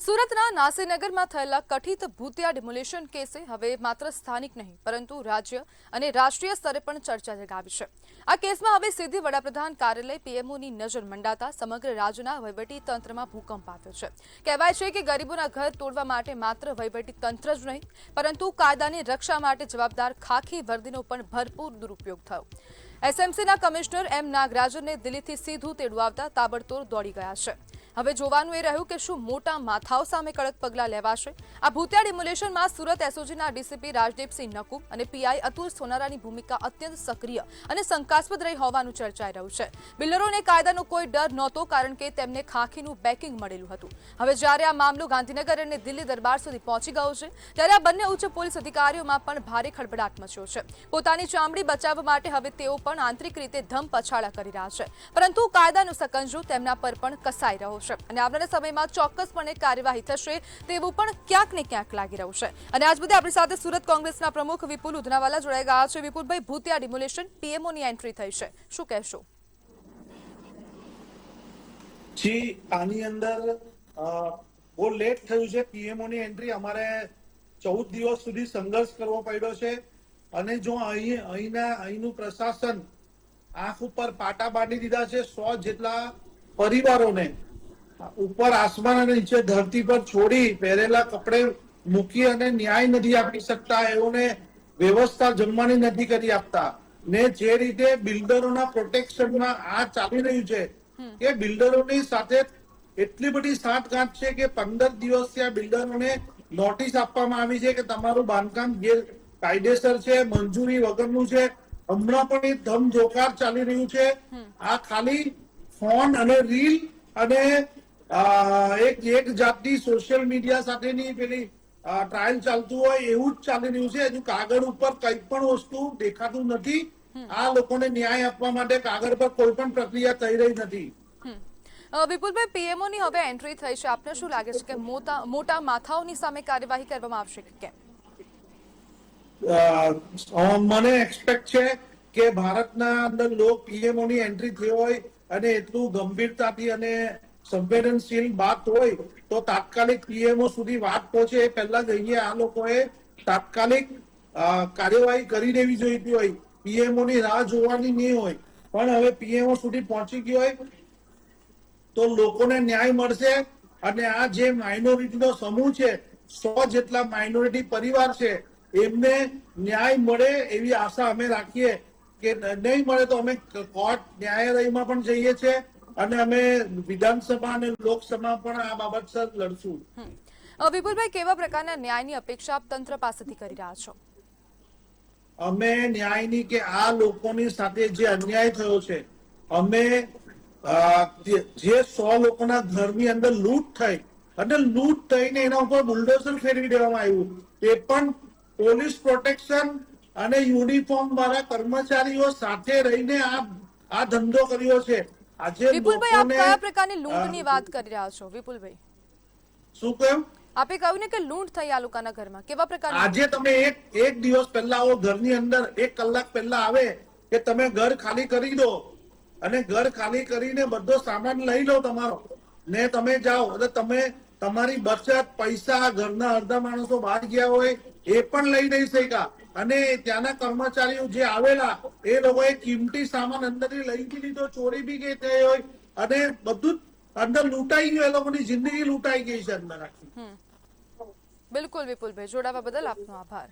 સુરતના નાસીનગરમાં થયેલા કથિત ભૂતિયા ડિમોલેશન કેસે હવે માત્ર સ્થાનિક નહીં પરંતુ રાજ્ય અને રાષ્ટ્રીય સ્તરે પણ ચર્ચા જગાવી છે। આ કેસમાં હવે સીધી વડાપ્રધાન કાર્યાલય પીએમઓની નજર મંડાતા સમગ્ર રાજ્યના વહીવટી તંત્રમાં ભૂકંપ આવ્યો છે। કહેવાય છે કે ગરીબોના ઘર તોડવા માટે માત્ર વહીવટી તંત્ર જ નહીં પરંતુ કાયદાની રક્ષા માટે જવાબદાર ખાખી વર્દીનો પણ ભરપૂર દુરુપયોગ થયો। એસએમસીના કમિશનર એમ નાગરાજનને દિલ્હીથી સીધું તેડું આવતા તાબડતોડ દોડી ગયા છે। હવે જોવાનું એ રહ્યું કે શું મોટા માથાઓ સામે કડક પગલાં લેવાશે। આ ભૂતિયા ડિમોલેશનમાં સુરત એસઓજીના ડીસીપી રાજદીપસિંહ નકુમ અને પીઆઈ અતુલ સોનારાની ભૂમિકા અત્યંત સક્રિય અને શંકાસ્પદ રહી હોવાનું ચર્ચાઈ રહ્યું છે। બિલ્ડરોને કાયદાનો કોઈ ડર નહોતો કારણ કે તેમને ખાખીનું બેકિંગ મળેલું હતું। હવે જ્યારે આ મામલો ગાંધીનગર અને દિલ્હી દરબાર સુધી પહોંચી ગયો છે ત્યારે આ બંને ઉચ્ચ પોલીસ અધિકારીઓમાં પણ ભારે ખળભળાટ મચ્યો છે। પોતાની ચામડી બચાવવા માટે હવે તેઓ પણ આંતરિક રીતે ધમ પછાડા કરી રહ્યા છે પરંતુ કાયદાનો સકંજો તેમના પર પણ કસાઈ રહ્યો છે અને આવનારા સમયમાં ચોક્કસપણે કાર્યવાહી થશે તેવું પણ ક્યાંક ને ક્યાંક લાગી રહ્યું છે। અને આજ મુદ્દે આપણી સાથે સુરત કોંગ્રેસના પ્રમુખ વિપુલ ઉધનાવાલા જોડાઈ ગયા છે। વિપુલભાઈ, ભૂતિયા ડિમોલેશન પીએમઓની એન્ટ્રી થઈ છે, શું કહેશો? જી, આની અંદર બહુ લેટ થયું છે પીએમઓની એન્ટ્રી। અમારે 14 દિવસ સુધી સંઘર્ષ કરવો પડ્યો છે અને જો અહીંનું પ્રશાસન આંખ ઉપર પાટા બાંધી દીધા છે। 100 જેટલા પરિવારોને ઉપર આસમાન અને નીચે ધરતી પર છોડી પહેરેલા કપડે મૂકી અને ન્યાય નથી આપી શકતા, એઓને વ્યવસ્થા જમવાની નથી કરી આપતા ને જે રીતે બિલ્ડરોના પ્રોટેક્શનમાં આ ચાલી રહ્યું છે કે બિલ્ડરોની સાથે એટલી બધી સાંઠગાંઠ છે કે 15 દિવસથી આ બિલ્ડરોને નોટિસ આપવામાં આવી છે કે તમારું બાંધકામ ગેરકાયદેસર છે, મંજૂરી વગરનું છે। હમણાં પણ એ ધમધોકાર ચાલી રહ્યું છે। આ ખાલી ફોન અને રીલ અને એક જાતની સોશિયલ મીડિયા સાથેની પેલી ટ્રાયલ ચાલતું હોય એવું જ ચાલી રહ્યું છે। હજુ કાગળ ઉપર કઈ પણ વસ્તુ દેખાતું નથી। આ લોકોને ન્યાય આપવા માટે કાગળ પર કોઈ પણ પ્રક્રિયા થઈ રહી નથી। વિપુલભાઈ, પીએમઓની હવે એન્ટ્રી થઈ છે, આપને શું લાગે છે કે મોટા માથાઓની સામે કાર્યવાહી કરવામાં આવશે કે કેમ? મને એક્સપેક્ટ છે કે ભારતના અંદર પીએમઓની એન્ટ્રી થઈ હોય અને એટલું ગંભીરતાથી અને સંવેદનશીલ વાત હોય તો તાત્કાલિક પીએમઓ સુધી વાત પહોંચે એ પહેલા જઈએ આ લોકોએ તાત્કાલિક કાર્યવાહી કરી દેવી જોઈતી હોય। પીએમઓની રાહ જોવાની નહીં હોય પણ હવે પીએમઓ સુધી પહોંચી ગઈ હોય તો લોકોને ન્યાય મળશે અને આ જે માઇનોરિટીનો સમૂહ છે 100 જેટલા માઇનોરિટી પરિવાર છે એમને ન્યાય મળે એવી આશા અમે રાખીએ। કે નહીં મળે તો અમે કોર્ટ ન્યાયાલયમાં પણ જઈએ છીએ અને અમે વિધાનસભા અને લોકસભા પણ આ બાબત સર લડશું। વિપુલભાઈ, કેવા પ્રકારના ન્યાયની અપેક્ષા આપ તંત્ર પાસેથી કરી રહ્યા છો? અમે ન્યાયની કે આ લોકોની સાથે જે અન્યાય થયો છે, અમે જે 100 લોકોના ઘરની અંદર લૂંટ થઈ અને લૂંટ થઈને એના ઉપર બુલડોઝર ફેરવી દેવામાં આવ્યું, તે પણ પોલીસ પ્રોટેક્શન અને યુનિફોર્મ વાળા કર્મચારીઓ સાથે રહીને આ ધંધો કર્યો છે। આજે વિપુલભાઈ, આપ કયા પ્રકારની લૂંટની વાત કરી રહ્યા છો? વિપુલભાઈ, શું કહ્યું? આપે કહ્યું ને કે લૂંટ થઈ આ લોકોના ઘરમાં, કેવા પ્રકારની? આજે તમે એક દિવસ પહેલા આવો ઘરની અંદર 1 કલાક પહેલા આવે કે તમે ઘર ખાલી કરી દો અને ઘર ખાલી કરીને બધો સામાન લઈ લો તમારો ને તમે જાઓ એટલે તમે તમારી બચત પૈસા ઘરના અડધા માણસો બહાર ગયા હોય એ પણ લઈ નહીં શક્યા અને ત્યાંના કર્મચારીઓ જે આવેલા એ લોકોએ કિંમતી સામાન અંદરથી લઈ બી લીધો, ચોરી બી ગઈ થઈ હોય અને બધું અંદર લૂંટાઈ ગયું, એ લોકોની જિંદગી લૂંટાઈ ગઈ છે અંદર આખી। બિલકુલ વિપુલભાઈ, જોડાવા બદલ આપનો આભાર।